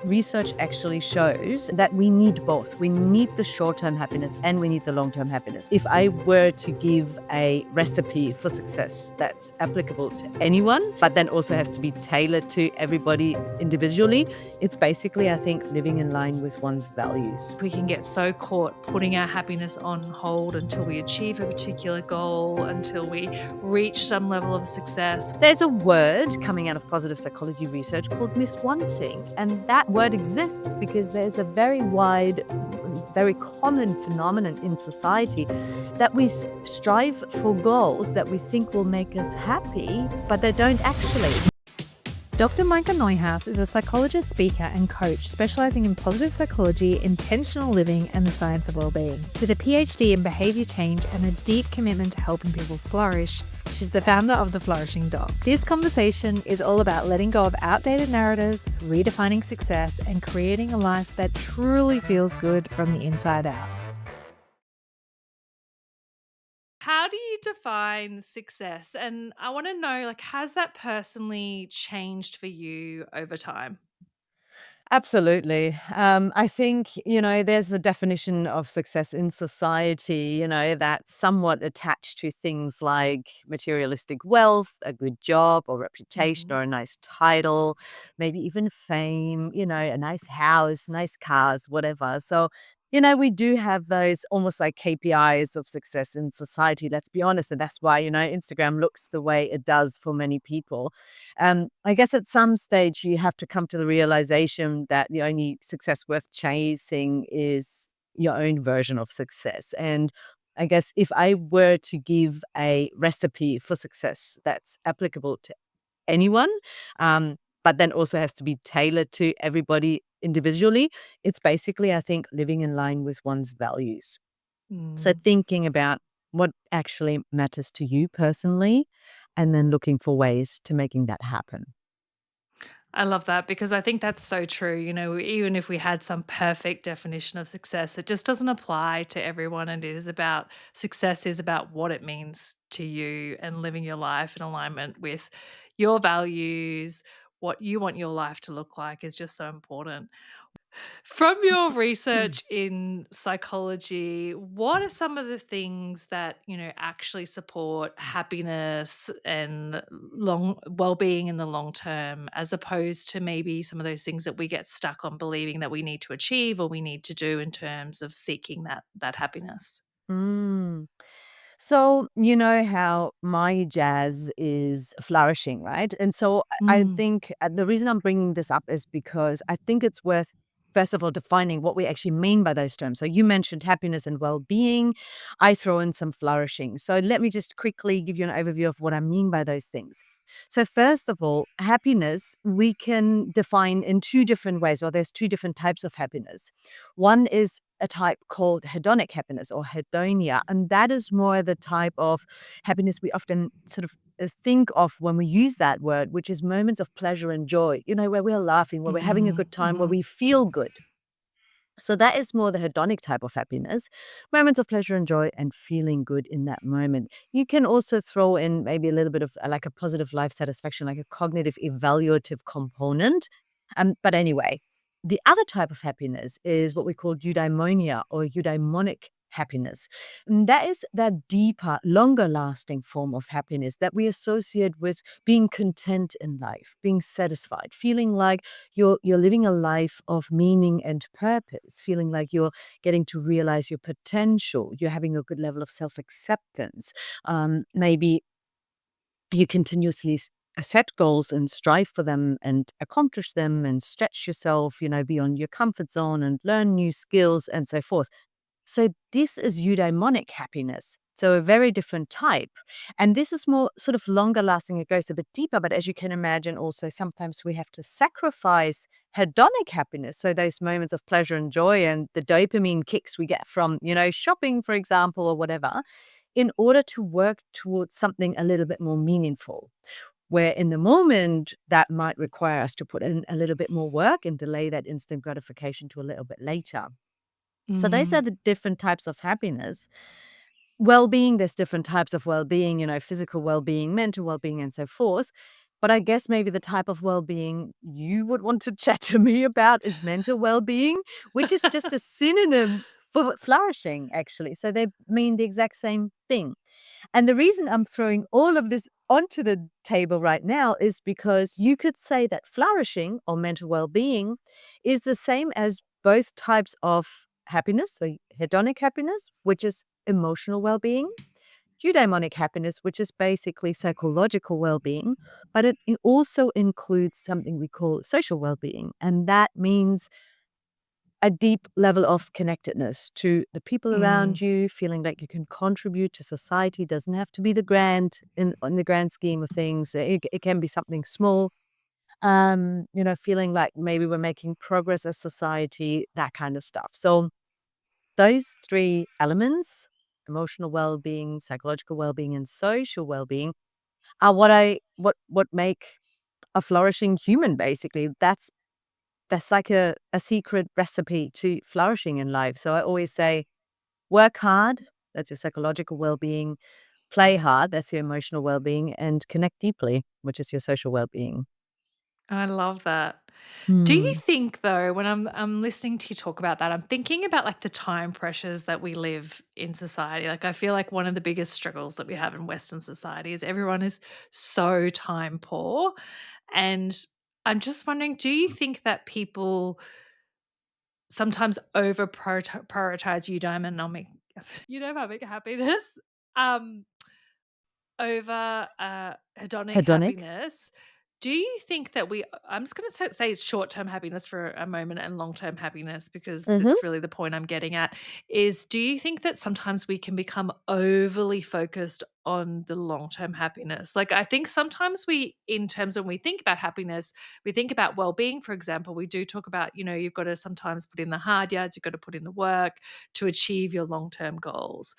Research actually shows that we need both. We need the short-term happiness and we need the long-term happiness. If I were to give a recipe for success that's applicable to anyone, but then also has to be tailored to everybody individually, it's basically, I think, living in line with one's values. We can get so caught putting our happiness on hold until we achieve a particular goal, until we reach some level of success. There's a word coming out of positive psychology research called miswanting, and that word exists because there's a very wide, very common phenomenon in society that we strive for goals that we think will make us happy, but they don't actually. Dr. Maike Neuhaus is a psychologist, speaker, and coach specializing in positive psychology, intentional living, and the science of wellbeing. With a PhD in behavior change and a deep commitment to helping people flourish, she's the founder of the Flourishing Doc. This conversation is all about letting go of outdated narratives, redefining success, and creating a life that truly feels good from the inside out. How do you define success? And I want to know, has that personally changed for you over time? Absolutely. I think, there's a definition of success in society, that's somewhat attached to things like materialistic wealth, a good job or reputation or a nice title, maybe even fame, a nice house, nice cars, whatever. So, we do have those almost like KPIs of success in society, let's be honest. And that's why, Instagram looks the way it does for many people. I guess at some stage you have to come to the realization that the only success worth chasing is your own version of success. And I guess if I were to give a recipe for success that's applicable to anyone, but then also has to be tailored to everybody individually, it's basically, I think, living in line with one's values. So Mm. thinking about what actually matters to you personally, and then looking for ways to making that happen. I love that because I think that's so true. Even if we had some perfect definition of success, it just doesn't apply to everyone. And success is about what it means to you and living your life in alignment with your values, what you want your life to look like is just so important. From your research in psychology, what are some of the things that, actually support happiness and long well-being in the long term, as opposed to maybe some of those things that we get stuck on believing that we need to achieve or we need to do in terms of seeking that happiness? Mm. So, you know how my jazz is flourishing, right? And so I Mm. think the reason I'm bringing this up is because I think it's worth, first of all, defining what we actually mean by those terms. So you mentioned happiness and well being. I throw in some flourishing. So let me just quickly give you an overview of what I mean by those things. So, first of all, happiness we can define in two different ways, or there's two different types of happiness. One is a type called hedonic happiness or hedonia. And that is more the type of happiness we often sort of think of when we use that word, which is moments of pleasure and joy, where we're laughing, where we're having a Mm, good time, where mhm. we feel good. So that is more the hedonic type of happiness, moments of pleasure and joy and feeling good in that moment. You can also throw in maybe a little bit of like a positive life satisfaction, like a cognitive evaluative component. But anyway, the other type of happiness is what we call eudaimonia or eudaimonic happiness. And that is that deeper, longer lasting form of happiness that we associate with being content in life, being satisfied, feeling like you're living a life of meaning and purpose, feeling like you're getting to realize your potential, you're having a good level of self-acceptance. Maybe you continuously set goals and strive for them and accomplish them and stretch yourself, beyond your comfort zone and learn new skills and so forth. So this is eudaimonic happiness. So a very different type. And this is more sort of longer lasting. It goes a bit deeper. But as you can imagine, also sometimes we have to sacrifice hedonic happiness. So those moments of pleasure and joy and the dopamine kicks we get from, shopping, for example, or whatever, in order to work towards something a little bit more meaningful. Where in the moment that might require us to put in a little bit more work and delay that instant gratification to a little bit later. So those are Mm. the different types of happiness. Well-being, there's different types of well-being, physical well-being, mental well-being, and so forth. But I guess maybe the type of well-being you would want to chat to me about is mental well-being, which is just a synonym for flourishing, actually. So they mean the exact same thing. And the reason I'm throwing all of this onto the table right now is because you could say that flourishing or mental well-being is the same as both types of happiness, so hedonic happiness, which is emotional well-being, eudaimonic happiness, which is basically psychological well-being, but it also includes something we call social well-being, and that means a deep level of connectedness to the people around Mm. you, feeling like you can contribute to society. Doesn't have to be the grand in the grand scheme of things. It can be something small. Feeling like maybe we're making progress as society, that kind of stuff. So those three elements, emotional well-being, psychological well-being, and social well-being, are what make a flourishing human, basically. That's like a secret recipe to flourishing in life. So I always say, work hard, that's your psychological well-being, play hard, that's your emotional well-being, and connect deeply, which is your social well-being. I love that. Do you Hmm. think though, when I'm listening to you talk about that, I'm thinking about like the time pressures that we live in society. Like I feel like one of the biggest struggles that we have in Western society is everyone is so time poor. And I'm just wondering, do you think that people sometimes over prioritize eudaimonic happiness um over hedonic Hedonic. happiness? Do you think that I'm just going to say it's short-term happiness for a moment and long-term happiness because Hmm. that's really the point I'm getting at, is do you think that sometimes we can become overly focused on the long-term happiness? Like I think sometimes we, in terms when we think about happiness, we think about well-being, for example, we do talk about, you've got to sometimes put in the hard yards, you've got to put in the work to achieve your long-term goals.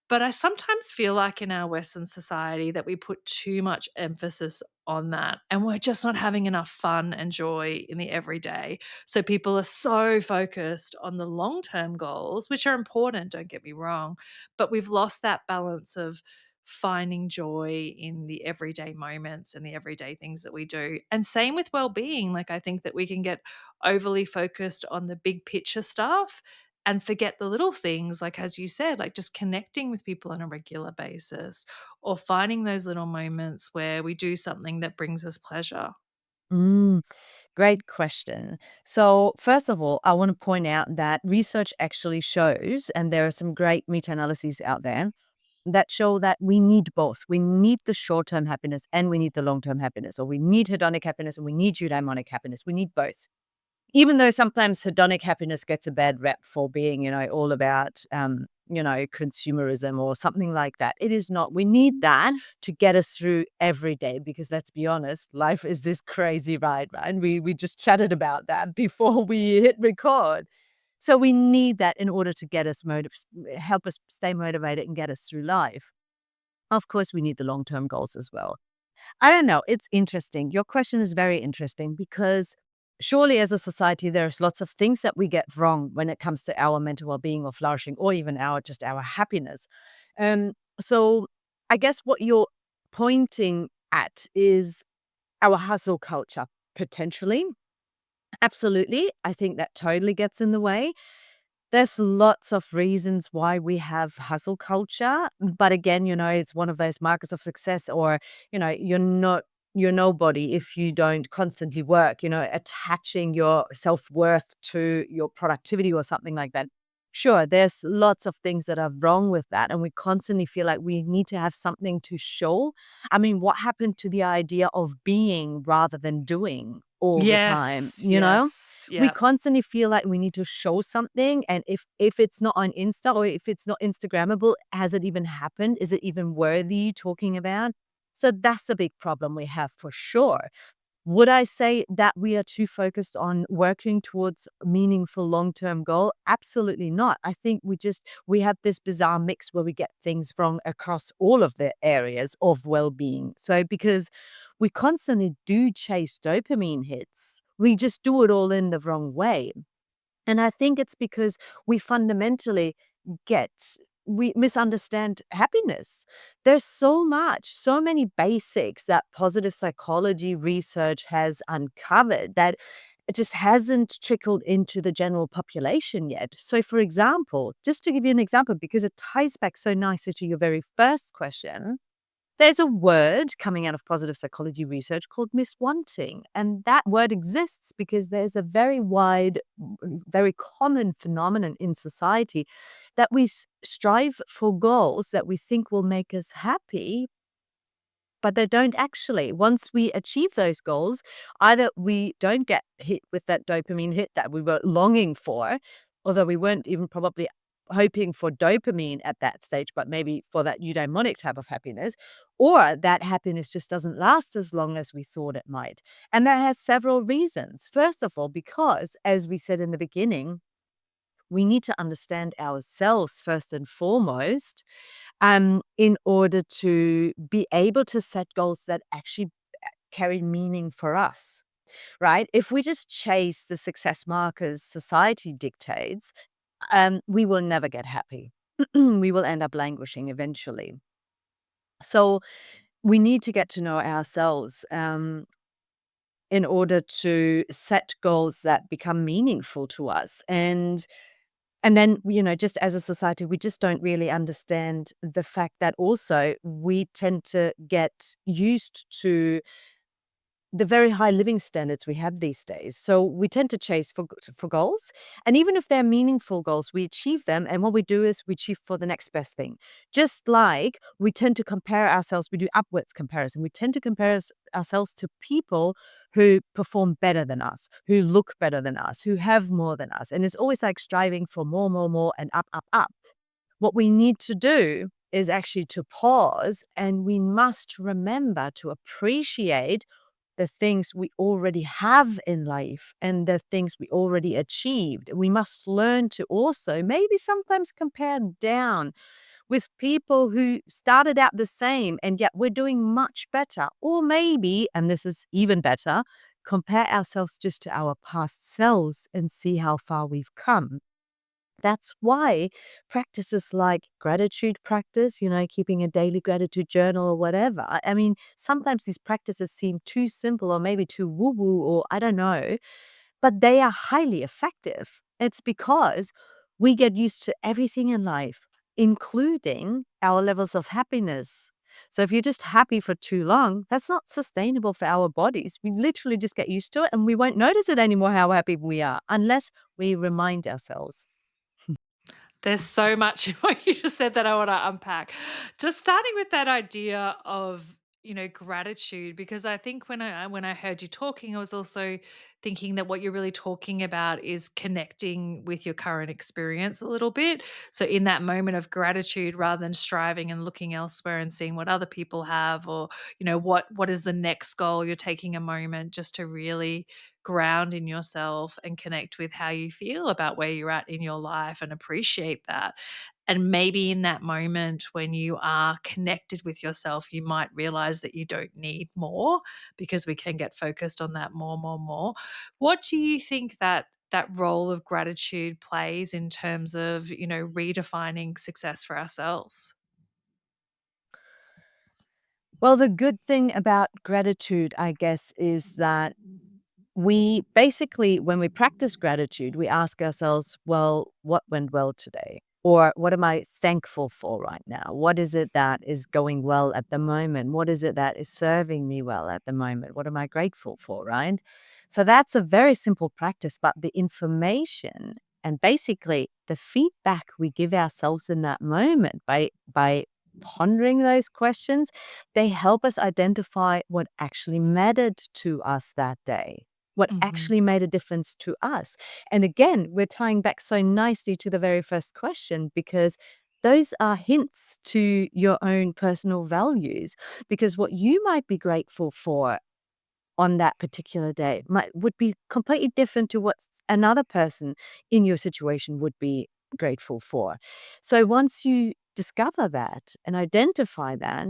But I sometimes feel like in our Western society that we put too much emphasis on that and we're just not having enough fun and joy in the everyday. So people are so focused on the long term goals, which are important, don't get me wrong, but we've lost that balance of finding joy in the everyday moments and the everyday things that we do. And same with well being. Like, I think that we can get overly focused on the big picture stuff and forget the little things, like as you said, like just connecting with people on a regular basis or finding those little moments where we do something that brings us pleasure. Mm, great question. So, first of all, I want to point out that research actually shows, and there are some great meta analyses out there that show that we need both. We need the short term happiness and we need the long term happiness, or we need hedonic happiness and we need eudaimonic happiness. We need both. Even though sometimes hedonic happiness gets a bad rep for being, all about, consumerism or something like that. It is not. We need that to get us through every day because let's be honest, life is this crazy ride, right? And we just chatted about that before we hit record. So we need that in order to get us help us stay motivated and get us through life. Of course, we need the long-term goals as well. I don't know. It's interesting. Your question is very interesting because surely as a society, there's lots of things that we get wrong when it comes to our mental well-being or flourishing or even our happiness. So I guess what you're pointing at is our hustle culture, potentially. Absolutely. I think that totally gets in the way. There's lots of reasons why we have hustle culture, but again, it's one of those markers of success or, you're nobody if you don't constantly work, attaching your self-worth to your productivity or something like that. Sure, there's lots of things that are wrong with that, and we constantly feel like we need to have something to show. I mean, what happened to the idea of being rather than doing all the time, Yes, you know? yes, We yeah. constantly feel like we need to show something, and if it's not on Insta or if it's not Instagrammable, has it even happened? Is it even worthy talking about? So that's a big problem we have for sure. Would I say that we are too focused on working towards a meaningful long-term goal? Absolutely not. I think we have this bizarre mix where we get things wrong across all of the areas of well-being. So because we constantly do chase dopamine hits, we just do it all in the wrong way. And I think it's because we fundamentally get we misunderstand happiness. There's so many basics that positive psychology research has uncovered that it just hasn't trickled into the general population yet. So, for example, just to give you an example, because it ties back so nicely to your very first question, there's a word coming out of positive psychology research called miswanting. And that word exists because there's a very wide, very common phenomenon in society that we strive for goals that we think will make us happy, but they don't actually. Once we achieve those goals, either we don't get hit with that dopamine hit that we were longing for, although we weren't even probably hoping for dopamine at that stage, but maybe for that eudaimonic type of happiness, or that happiness just doesn't last as long as we thought it might. And that has several reasons. First of all, because as we said in the beginning, we need to understand ourselves first and foremost, in order to be able to set goals that actually carry meaning for us, right? If we just chase the success markers society dictates, we will never get happy. We will end up languishing eventually. So we need to get to know ourselves, in order to set goals that become meaningful to us. And then, just as a society, we just don't really understand the fact that also we tend to get used to the very high living standards we have these days. So we tend to chase for goals, and even if they're meaningful goals, we achieve them, and what we do is we achieve for the next best thing. Just like we tend to compare ourselves, we do upwards comparison. We tend to compare ourselves to people who perform better than us, who look better than us, who have more than us, and it's always like striving for more, more, more, and up, up, up. What we need to do is actually to pause, and we must remember to appreciate the things we already have in life and the things we already achieved. We must learn to also maybe sometimes compare down with people who started out the same and yet we're doing much better. Or maybe, and this is even better, compare ourselves just to our past selves and see how far we've come. That's why practices like gratitude practice, keeping a daily gratitude journal or whatever. I mean, sometimes these practices seem too simple or maybe too woo woo or I don't know, but they are highly effective. It's because we get used to everything in life, including our levels of happiness. So if you're just happy for too long, that's not sustainable for our bodies. We literally just get used to it and we won't notice it anymore how happy we are unless we remind ourselves. There's so much in what you just said that I want to unpack. Just starting with that idea of, gratitude, because I think when I heard you talking, I was also thinking that what you're really talking about is connecting with your current experience a little bit. So in that moment of gratitude, rather than striving and looking elsewhere and seeing what other people have, or what is the next goal, you're taking a moment just to really ground in yourself and connect with how you feel about where you're at in your life and appreciate that. And maybe in that moment when you are connected with yourself, you might realize that you don't need more, because we can get focused on that more, more, more. What do you think that role of gratitude plays in terms of, redefining success for ourselves? Well, the good thing about gratitude, I guess, is that we basically, when we practice gratitude, we ask ourselves, well, what went well today? Or what am I thankful for right now? What is it that is going well at the moment? What is it that is serving me well at the moment? What am I grateful for, right? So that's a very simple practice, but the information and basically the feedback we give ourselves in that moment by pondering those questions, they help us identify what actually mattered to us that day, what Mhm. actually made a difference to us. And again, we're tying back so nicely to the very first question because those are hints to your own personal values. Because what you might be grateful for on that particular day would be completely different to what another person in your situation would be grateful for. So once you discover that and identify that,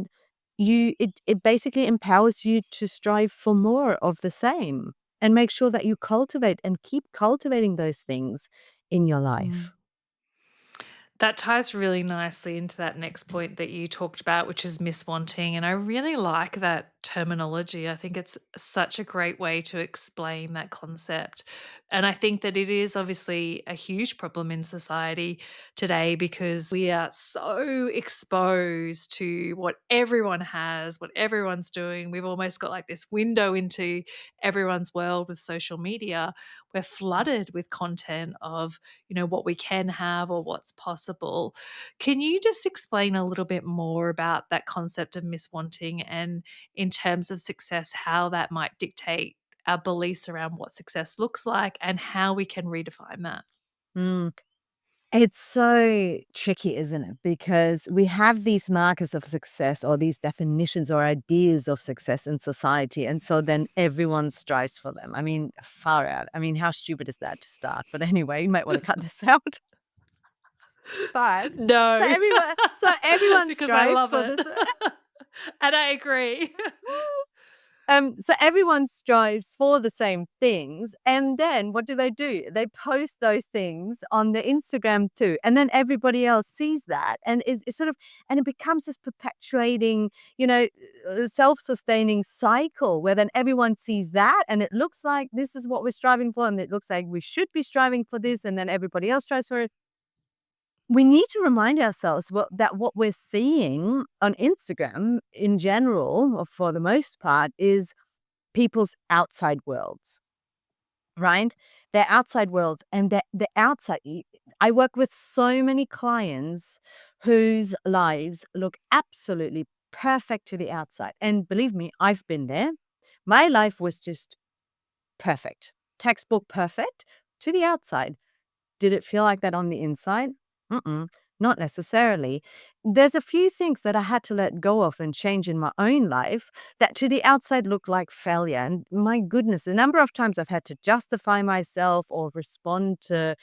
it basically empowers you to strive for more of the same and make sure that you cultivate and keep cultivating those things in your Mm. life. That ties really nicely into that next point that you talked about, which is miswanting. And I really like that terminology. I think it's such a great way to explain that concept. And I think that it is obviously a huge problem in society today because we are so exposed to what everyone has, what everyone's doing. We've almost got like this window into everyone's world with social media. We're flooded with content of what we can have or what's possible. Can you just explain a little bit more about that concept of miswanting and in terms of success, how that might dictate our beliefs around what success looks like and how we can redefine that? Mm. It's so tricky, isn't it? Because we have these markers of success or these definitions or ideas of success in society. And so then everyone strives for them. I mean, far out. I mean, how stupid is that to start? But anyway, you might want to cut this out. But No, so everyone because I strives love for it. this. And I agree. So everyone strives for the same things, and then what do? They post those things on the Instagram too, and then everybody else sees that, and is sort of, and it becomes this perpetuating, self-sustaining cycle where then everyone sees that, and it looks like this is what we're striving for, and it looks like we should be striving for this, and then everybody else strives for it. We need to remind ourselves that what we're seeing on Instagram in general, or for the most part, is people's outside worlds, right? Their outside worlds and the outside. I work with so many clients whose lives look absolutely perfect to the outside. And believe me, I've been there. My life was just perfect, textbook perfect to the outside. Did it feel like that on the inside? Mm-mm, not necessarily. There's a few things that I had to let go of and change in my own life that to the outside look like failure. And my goodness, the number of times I've had to justify myself or respond to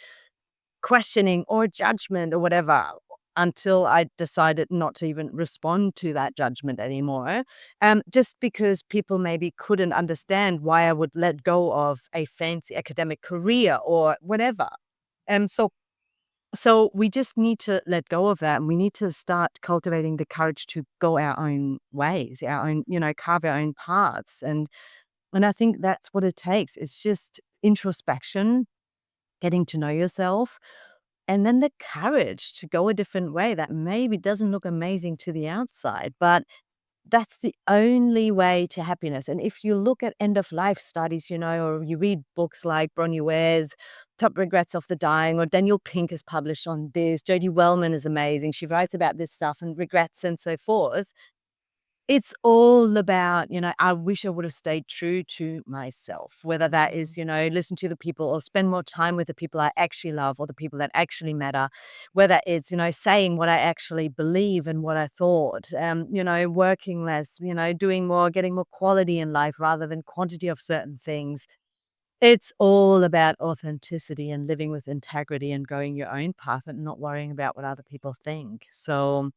questioning or judgment or whatever until I decided not to even respond to that judgment anymore. Just because people maybe couldn't understand why I would let go of a fancy academic career or whatever. So we just need to let go of that, and we need to start cultivating the courage to go our own ways, our own, carve our own paths. And I think that's what it takes. It's just introspection, getting to know yourself, and then the courage to go a different way that maybe doesn't look amazing to the outside, but that's the only way to happiness. And if you look at end of life studies, or you read books like Bronnie Ware's Top Regrets of the Dying, or Daniel Pink has published on this, Jodie Wellman is amazing. She writes about this stuff and regrets and so forth. It's all about, I wish I would have stayed true to myself, whether that is, Mhm. listen to the people or spend more time with the people I actually love or the people that actually matter, whether it's, saying what I actually believe and what I thought, working less, doing more, getting more quality in life rather than quantity of certain things. It's all about authenticity and living with integrity and going your own path and not worrying about what other people think. So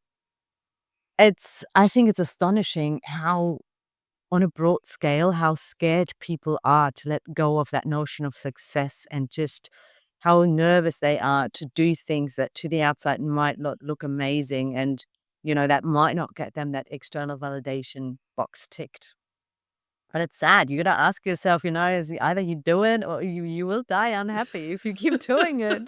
I think it's astonishing how on a broad scale, how scared people are to let go of that notion of success and just how nervous they are to do things that to the outside might not look amazing and, that might not get them that external validation box ticked. But it's sad. You gotta ask yourself, is either you do it or you will die unhappy if you keep doing it.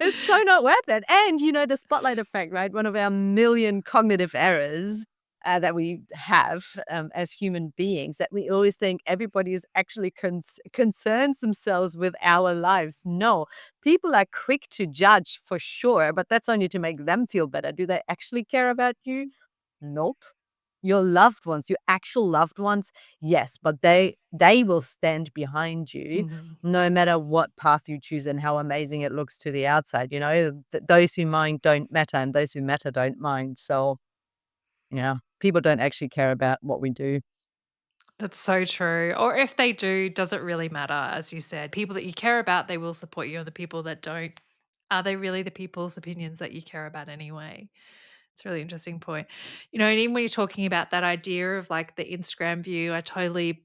It's so not worth it. And the spotlight effect, right? One of our million cognitive errors that we have as human beings, that we always think everybody is actually concerns themselves with our lives. No, people are quick to judge for sure, but that's only to make them feel better. Do they actually care about you? Nope. Your loved ones, your actual loved ones, yes, but they will stand behind you Mhm. no matter what path you choose and how amazing it looks to the outside, those who mind don't matter and those who matter don't mind. So, yeah, people don't actually care about what we do. That's so true. Or if they do, does it really matter? As you said, people that you care about, they will support you. And the people that don't, are they really the people's opinions that you care about anyway? It's a really interesting point. And even when you're talking about that idea of like the Instagram view, I totally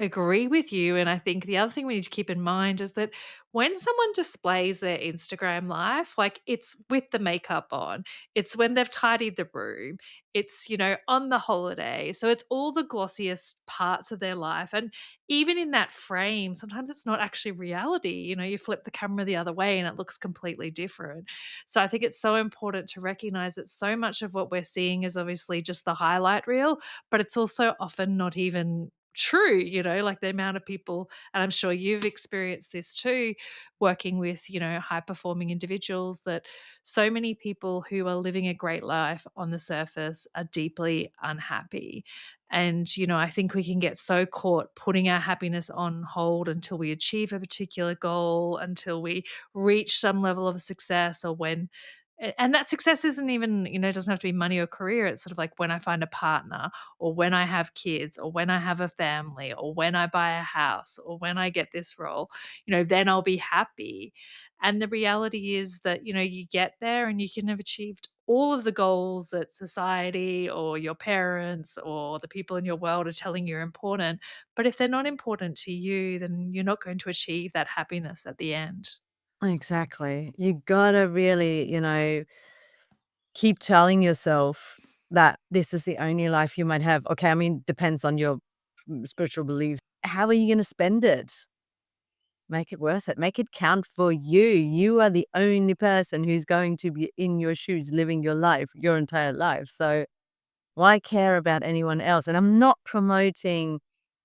agree with you. And I think the other thing we need to keep in mind is that when someone displays their Instagram life, like it's with the makeup on, it's when they've tidied the room, it's, on the holiday. So it's all the glossiest parts of their life. And even in that frame, sometimes it's not actually reality. You flip the camera the other way and it looks completely different. So I think it's so important to recognize that so much of what we're seeing is obviously just the highlight reel, but it's also often not even true, like the amount of people, and I'm sure you've experienced this too, working with, high performing individuals, that so many people who are living a great life on the surface are deeply unhappy. And, I think we can get so caught putting our happiness on hold until we achieve a particular goal, until we reach some level of success, or when and that success isn't even, doesn't have to be money or career. It's sort of like when I find a partner, or when I have kids, or when I have a family, or when I buy a house, or when I get this role, then I'll be happy. And the reality is that, you get there and you can have achieved all of the goals that society or your parents or the people in your world are telling you are important. But if they're not important to you, then you're not going to achieve that happiness at the end. Exactly. You gotta really, keep telling yourself that this is the only life you might have. Okay, I mean, depends on your spiritual beliefs. How are you gonna spend it? Make it worth it. Make it count for you. You are the only person who's going to be in your shoes living your life, your entire life. So why care about anyone else? And I'm not promoting,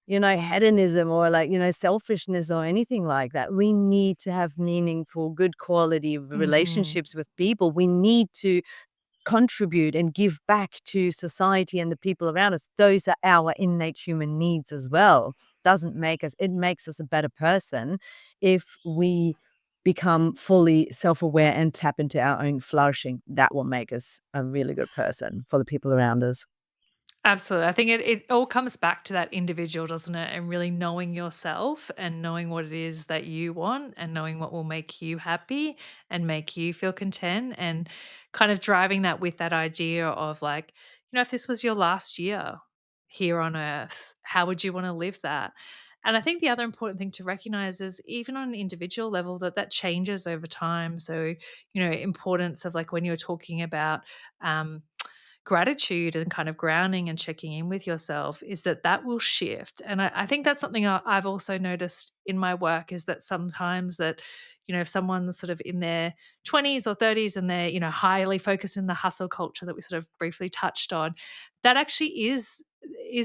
hedonism or like, selfishness or anything like that. We need to have meaningful, good quality Mhm. relationships with people. We need to contribute and give back to society and the people around us. Those are our innate human needs as well. Doesn't make us, it makes us a better person if we become fully self-aware and tap into our own flourishing. That will make us a really good person for the people around us. Absolutely. I think it all comes back to that individual, doesn't it? And really knowing yourself and knowing what it is that you want and knowing what will make you happy and make you feel content, and kind of driving that with that idea of like, if this was your last year here on earth, how would you want to live that? And I think the other important thing to recognize is even on an individual level that changes over time. So, importance of like when you're talking about, um, gratitude and kind of grounding and checking in with yourself, is that will shift. And I think that's something I've also noticed in my work, is that sometimes that, if someone's sort of in their 20s or 30s and they're, highly focused in the hustle culture that we sort of briefly touched on, that actually is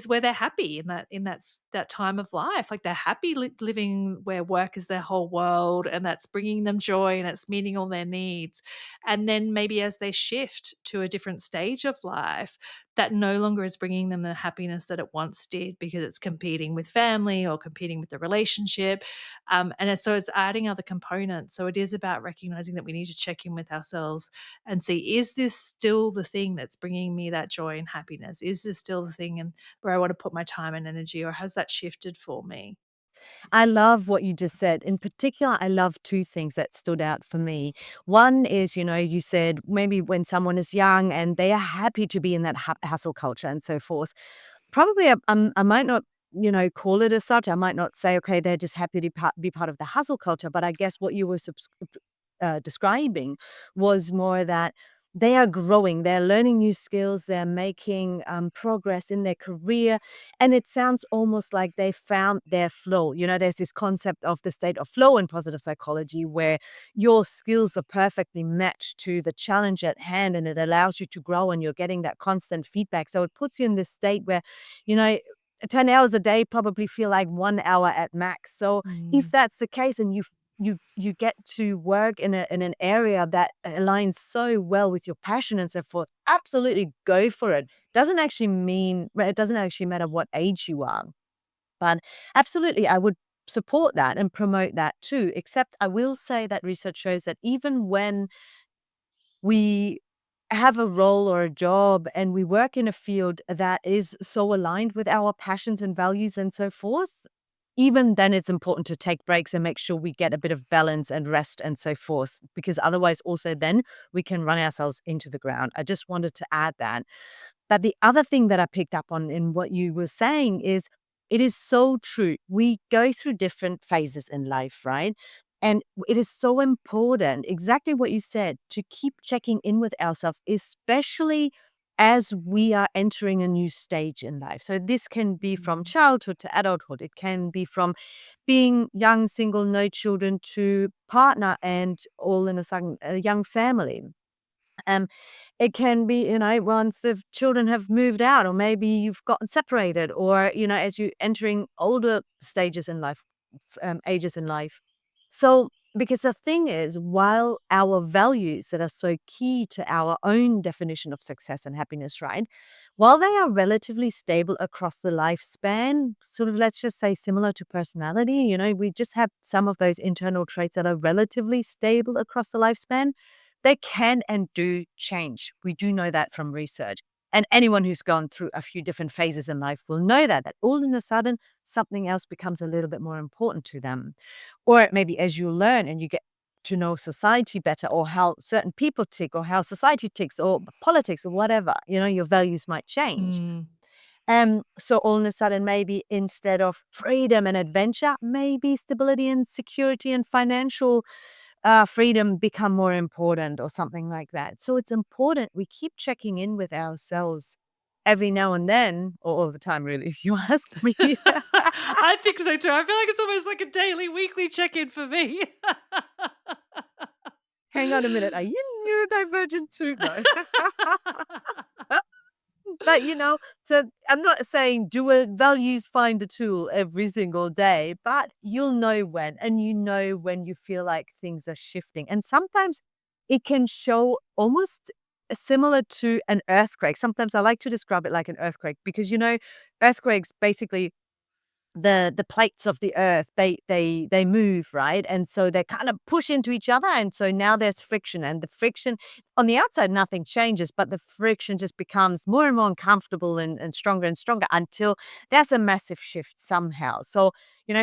where they're happy in that time of life. Like they're happy living where work is their whole world and that's bringing them joy and it's meeting all their needs. And then maybe as they shift to a different stage of life, that no longer is bringing them the happiness that it once did, because it's competing with family or competing with the relationship. So it's adding other components. So it is about recognizing that we need to check in with ourselves and see, is this still the thing that's bringing me that joy and happiness? Is this still the thing and where I want to put my time and energy, or has that shifted for me? I love what you just said. In particular, I love two things that stood out for me. One is, you said maybe when someone is young and they are happy to be in that hustle culture and so forth. Probably, I might not, call it as such. I might not say, okay, they're just happy to be part of the hustle culture. But I guess what you were describing was more that they are growing, they're learning new skills, they're making progress in their career. And it sounds almost like they found their flow. There's this concept of the state of flow in positive psychology where your skills are perfectly matched to the challenge at hand and it allows you to grow and you're getting that constant feedback. So it puts you in this state where, you know, 10 hours a day probably feel like 1 hour at max. So if Mm. that's the case and you get to work in an area that aligns so well with your passion and so forth, absolutely go for it. It doesn't actually matter what age you are, but absolutely, I would support that and promote that too. Except I will say that research shows that even when we have a role or a job and we work in a field that is so aligned with our passions and values and so forth, even then it's important to take breaks and make sure we get a bit of balance and rest and so forth, because otherwise also then we can run ourselves into the ground. I just wanted to add that. But the other thing that I picked up on in what you were saying is it is so true. We go through different phases in life, right? And it is so important, exactly what you said, to keep checking in with ourselves, especially as we are entering a new stage in life. So this can be from Mm. childhood to adulthood. It can be from being young, single, no children, to partner and all in a sudden a young family. Um, it can be, once the children have moved out, or maybe you've gotten separated, or, as you entering older stages in life, ages in life. So, because the thing is, while our values that are so key to our own definition of success and happiness, right? While they are relatively stable across the lifespan, sort of, let's just say, similar to personality, we just have some of those internal traits that are relatively stable across the lifespan. They can and do change. We do know that from research. And anyone who's gone through a few different phases in life will know that all of a sudden something else becomes a little bit more important to them. Or maybe as you learn and you get to know society better, or how certain people tick, or how society ticks, or politics, or whatever, your values might change. Mm. So all of a sudden, maybe instead of freedom and adventure, maybe stability and security and financial freedom become more important, or something like that. So it's important we keep checking in with ourselves every now and then, or all the time, really, if you ask me. I think so too. I feel like it's almost like a daily, weekly check-in for me. Hang on a minute, are you neurodivergent too? No. But, so I'm not saying do a values finder tool every single day, but you'll know when, and when you feel like things are shifting. And sometimes it can show almost similar to an earthquake. Sometimes I like to describe it like an earthquake because, earthquakes basically the plates of the earth, they move, right? And so they kind of push into each other, and so now there's friction, and the friction on the outside, nothing changes, but the friction just becomes more and more uncomfortable, and stronger and stronger, until there's a massive shift somehow. So,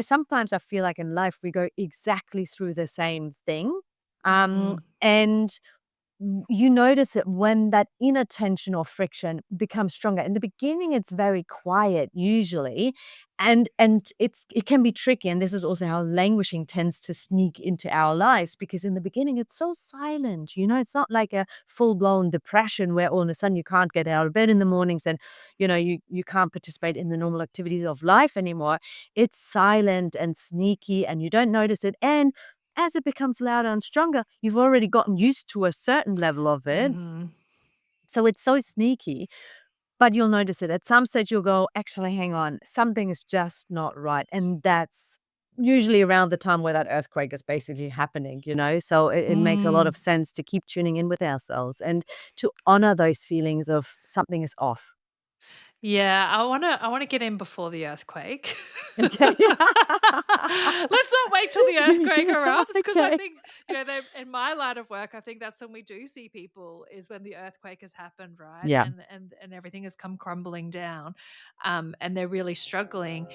sometimes I feel like in life we go exactly through the same thing, Mm. and you notice it when that inner tension or friction becomes stronger. In the beginning, it's very quiet usually, and it can be tricky. And this is also how languishing tends to sneak into our lives, because in the beginning it's so silent. It's not like a full blown depression where all of a sudden you can't get out of bed in the mornings, and you can't participate in the normal activities of life anymore. It's silent and sneaky, and you don't notice it. And as it becomes louder and stronger, you've already gotten used to a certain level of it. Mhm. So it's so sneaky, but you'll notice it. At some stage, you'll go, actually, hang on, something is just not right. And that's usually around the time where that earthquake is basically happening. So it makes a lot Mm. of sense to keep tuning in with ourselves and to honor those feelings of something is off. Yeah, I wanna get in before the earthquake. Okay. Let's not wait till the earthquake erupts, because I Okay. think, they in my line of work, I think that's when we do see people, is when the earthquake has happened, right? Yeah. And everything has come crumbling down, and they're really struggling.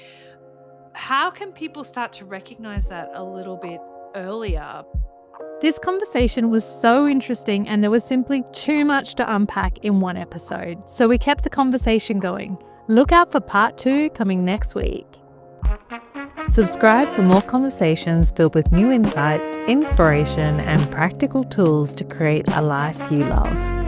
How can people start to recognize that a little bit earlier? This conversation was so interesting, and there was simply too much to unpack in one episode, so we kept the conversation going. Look out for part 2 coming next week. Subscribe for more conversations filled with new insights, inspiration, and practical tools to create a life you love.